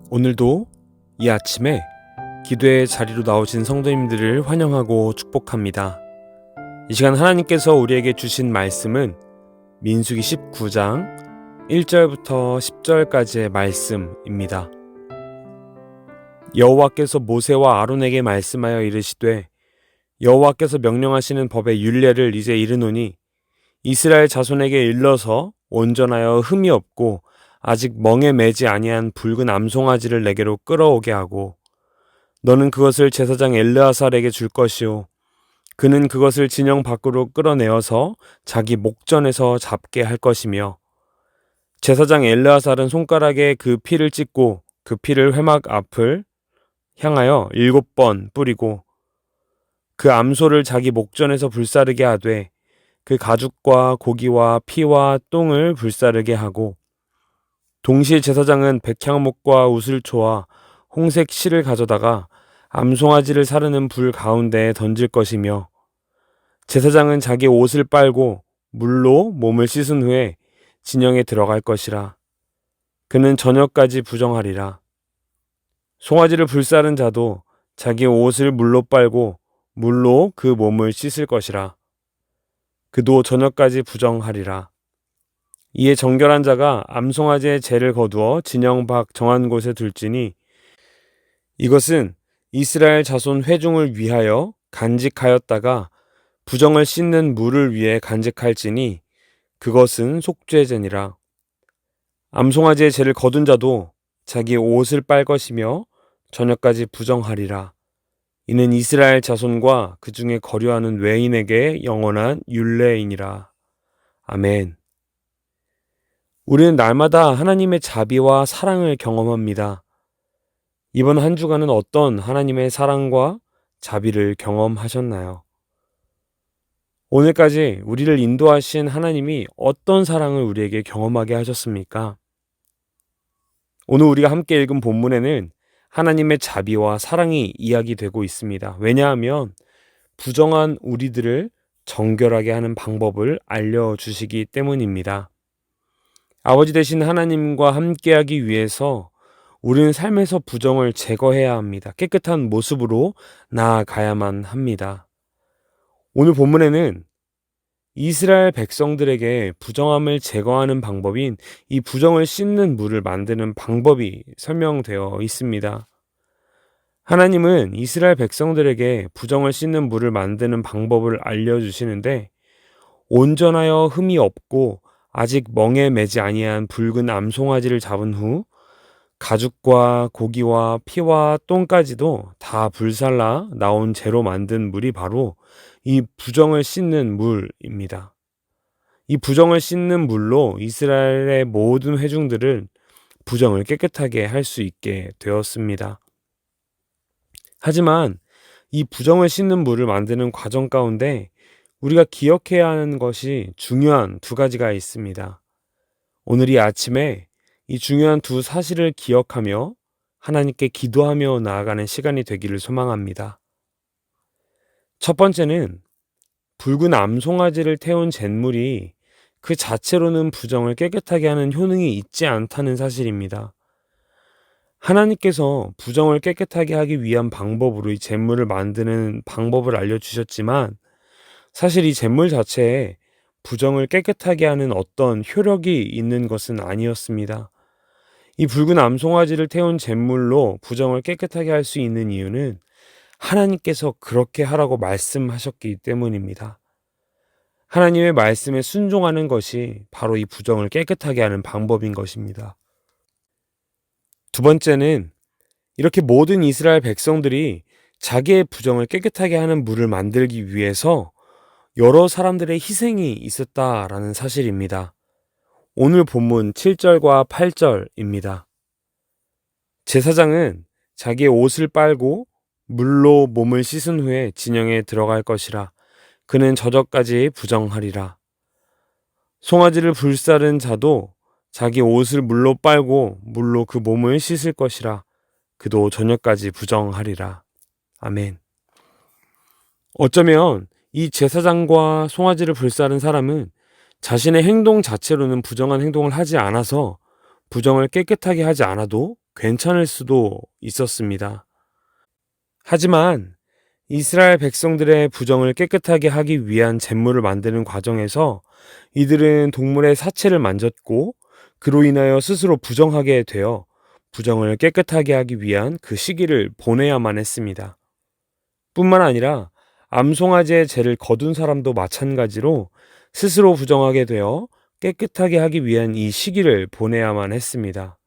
오늘도 이 아침에 기도의 자리로 나오신 성도님들을 환영하고 축복합니다. 이 시간 하나님께서 우리에게 주신 말씀은 민수기 19장 1절부터 10절까지의 말씀입니다. 여호와께서 모세와 아론에게 말씀하여 이르시되 여호와께서 명령하시는 법의 율례를 이제 이르노니 이스라엘 자손에게 일러서 온전하여 흠이 없고 아직 멍에 매지 아니한 붉은 암송아지를 내게로 끌어오게 하고 너는 그것을 제사장 엘르아살에게 줄 것이요 그는 그것을 진영 밖으로 끌어내어서 자기 목전에서 잡게 할 것이며 제사장 엘르아살은 손가락에 그 피를 찍고 그 피를 회막 앞을 향하여 7번 뿌리고 그 암소를 자기 목전에서 불사르게 하되 그 가죽과 고기와 피와 똥을 불사르게 하고 동시에 제사장은 백향목과 우슬초와 홍색 실을 가져다가 암송아지를 사르는 불 가운데에 던질 것이며 제사장은 자기 옷을 빨고 물로 몸을 씻은 후에 진영에 들어갈 것이라. 그는 저녁까지 부정하리라. 송아지를 불사른 자도 자기 옷을 물로 빨고 물로 그 몸을 씻을 것이라. 그도 저녁까지 부정하리라. 이에 정결한 자가 암송아지의 죄를 거두어 진영 밖 정한 곳에 둘지니 이것은 이스라엘 자손 회중을 위하여 간직하였다가 부정을 씻는 물을 위해 간직할지니 그것은 속죄제니라. 암송아지의 죄를 거둔 자도 자기 옷을 빨 것이며 저녁까지 부정하리라. 이는 이스라엘 자손과 그 중에 거류하는 외인에게 영원한 율례이니라. 아멘. 우리는 날마다 하나님의 자비와 사랑을 경험합니다. 이번 한 주간은 어떤 하나님의 사랑과 자비를 경험하셨나요? 오늘까지 우리를 인도하신 하나님이 어떤 사랑을 우리에게 경험하게 하셨습니까? 오늘 우리가 함께 읽은 본문에는 하나님의 자비와 사랑이 이야기되고 있습니다. 왜냐하면 부정한 우리들을 정결하게 하는 방법을 알려주시기 때문입니다. 아버지 되신 하나님과 함께하기 위해서 우리는 삶에서 부정을 제거해야 합니다. 깨끗한 모습으로 나아가야만 합니다. 오늘 본문에는 이스라엘 백성들에게 부정함을 제거하는 방법인 이 부정을 씻는 물을 만드는 방법이 설명되어 있습니다. 하나님은 이스라엘 백성들에게 부정을 씻는 물을 만드는 방법을 알려주시는데 온전하여 흠이 없고 아직 멍에 매지 아니한 붉은 암송아지를 잡은 후 가죽과 고기와 피와 똥까지도 다 불살라 나온 재로 만든 물이 바로 이 부정을 씻는 물입니다. 이 부정을 씻는 물로 이스라엘의 모든 회중들은 부정을 깨끗하게 할 수 있게 되었습니다. 하지만 이 부정을 씻는 물을 만드는 과정 가운데 우리가 기억해야 하는 것이 중요한 두 가지가 있습니다. 오늘 이 아침에 이 중요한 두 사실을 기억하며 하나님께 기도하며 나아가는 시간이 되기를 소망합니다. 첫 번째는 붉은 암송아지를 태운 잿물이 그 자체로는 부정을 깨끗하게 하는 효능이 있지 않다는 사실입니다. 하나님께서 부정을 깨끗하게 하기 위한 방법으로 이 잿물을 만드는 방법을 알려주셨지만 사실 이 잿물 자체에 부정을 깨끗하게 하는 어떤 효력이 있는 것은 아니었습니다. 이 붉은 암송아지를 태운 잿물로 부정을 깨끗하게 할 수 있는 이유는 하나님께서 그렇게 하라고 말씀하셨기 때문입니다. 하나님의 말씀에 순종하는 것이 바로 이 부정을 깨끗하게 하는 방법인 것입니다. 두 번째는 이렇게 모든 이스라엘 백성들이 자기의 부정을 깨끗하게 하는 물을 만들기 위해서 여러 사람들의 희생이 있었다라는 사실입니다. 오늘 본문 7절과 8절입니다. 제사장은 자기의 옷을 빨고 물로 몸을 씻은 후에 진영에 들어갈 것이라. 그는 저녁까지 부정하리라. 송아지를 불사른 자도 자기 옷을 물로 빨고 물로 그 몸을 씻을 것이라. 그도 저녁까지 부정하리라. 아멘. 어쩌면 이 제사장과 송아지를 불사른 사람은 자신의 행동 자체로는 부정한 행동을 하지 않아서 부정을 깨끗하게 하지 않아도 괜찮을 수도 있었습니다. 하지만 이스라엘 백성들의 부정을 깨끗하게 하기 위한 잿물을 만드는 과정에서 이들은 동물의 사체를 만졌고 그로 인하여 스스로 부정하게 되어 부정을 깨끗하게 하기 위한 그 시기를 보내야만 했습니다. 뿐만 아니라 암송아지의 죄를 거둔 사람도 마찬가지로 스스로 부정하게 되어 깨끗하게 하기 위한 이 시기를 보내야만 했습니다.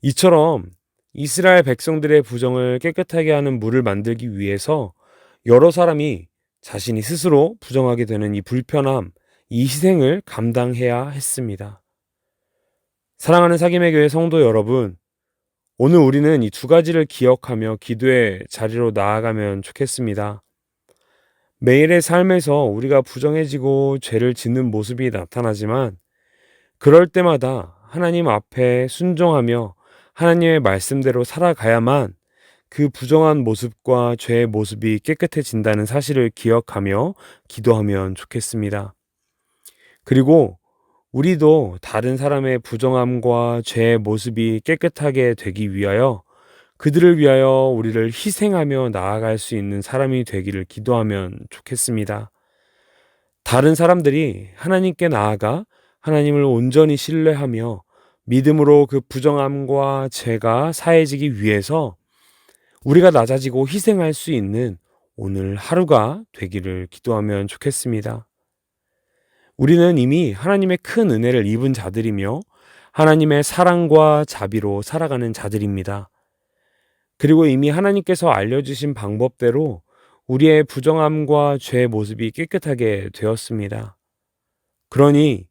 이처럼 이스라엘 백성들의 부정을 깨끗하게 하는 물을 만들기 위해서 여러 사람이 자신이 스스로 부정하게 되는 이 불편함, 이 희생을 감당해야 했습니다. 사랑하는 사김의 교회 성도 여러분, 오늘 우리는 이 두 가지를 기억하며 기도의 자리로 나아가면 좋겠습니다. 매일의 삶에서 우리가 부정해지고 죄를 짓는 모습이 나타나지만 그럴 때마다 하나님 앞에 순종하며 하나님의 말씀대로 살아가야만 그 부정한 모습과 죄의 모습이 깨끗해진다는 사실을 기억하며 기도하면 좋겠습니다. 그리고 우리도 다른 사람의 부정함과 죄의 모습이 깨끗하게 되기 위하여 그들을 위하여 우리를 희생하며 나아갈 수 있는 사람이 되기를 기도하면 좋겠습니다. 다른 사람들이 하나님께 나아가 하나님을 온전히 신뢰하며 믿음으로 그 부정함과 죄가 사해지기 위해서 우리가 낮아지고 희생할 수 있는 오늘 하루가 되기를 기도하면 좋겠습니다. 우리는 이미 하나님의 큰 은혜를 입은 자들이며 하나님의 사랑과 자비로 살아가는 자들입니다. 그리고 이미 하나님께서 알려주신 방법대로 우리의 부정함과 죄의 모습이 깨끗하게 되었습니다. 그러니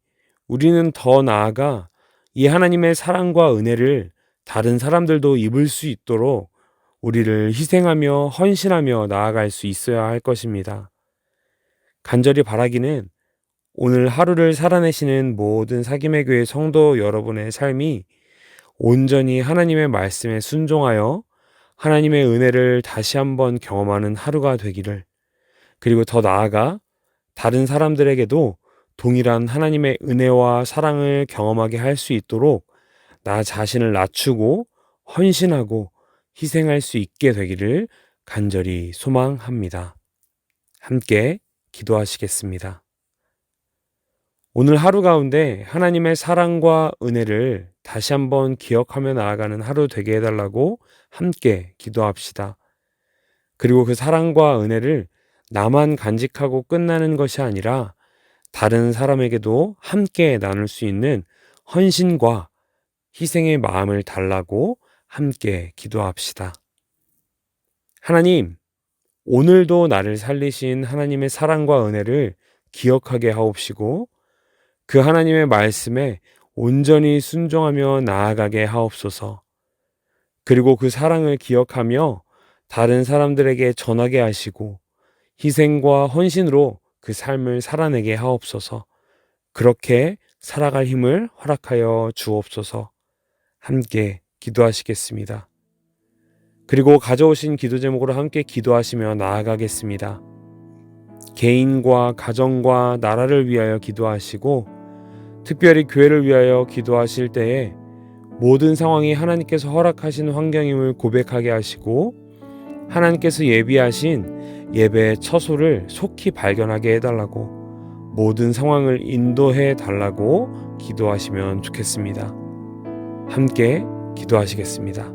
우리는 더 나아가 이 하나님의 사랑과 은혜를 다른 사람들도 입을 수 있도록 우리를 희생하며 헌신하며 나아갈 수 있어야 할 것입니다. 간절히 바라기는 오늘 하루를 살아내시는 모든 사김의 교회 성도 여러분의 삶이 온전히 하나님의 말씀에 순종하여 하나님의 은혜를 다시 한번 경험하는 하루가 되기를, 그리고 더 나아가 다른 사람들에게도 동일한 하나님의 은혜와 사랑을 경험하게 할 수 있도록 나 자신을 낮추고 헌신하고 희생할 수 있게 되기를 간절히 소망합니다. 함께 기도하시겠습니다. 오늘 하루 가운데 하나님의 사랑과 은혜를 다시 한번 기억하며 나아가는 하루 되게 해달라고 함께 기도합시다. 그리고 그 사랑과 은혜를 나만 간직하고 끝나는 것이 아니라 다른 사람에게도 함께 나눌 수 있는 헌신과 희생의 마음을 달라고 함께 기도합시다. 하나님, 오늘도 나를 살리신 하나님의 사랑과 은혜를 기억하게 하옵시고 그 하나님의 말씀에 온전히 순종하며 나아가게 하옵소서. 그리고 그 사랑을 기억하며 다른 사람들에게 전하게 하시고 희생과 헌신으로 그 삶을 살아내게 하옵소서. 그렇게 살아갈 힘을 허락하여 주옵소서. 함께 기도하시겠습니다. 그리고 가져오신 기도 제목으로 함께 기도하시며 나아가겠습니다. 개인과 가정과 나라를 위하여 기도하시고 특별히 교회를 위하여 기도하실 때에 모든 상황이 하나님께서 허락하신 환경임을 고백하게 하시고 하나님께서 예비하신 예배의 처소를 속히 발견하게 해달라고, 모든 상황을 인도해 달라고 기도하시면 좋겠습니다. 함께 기도하시겠습니다.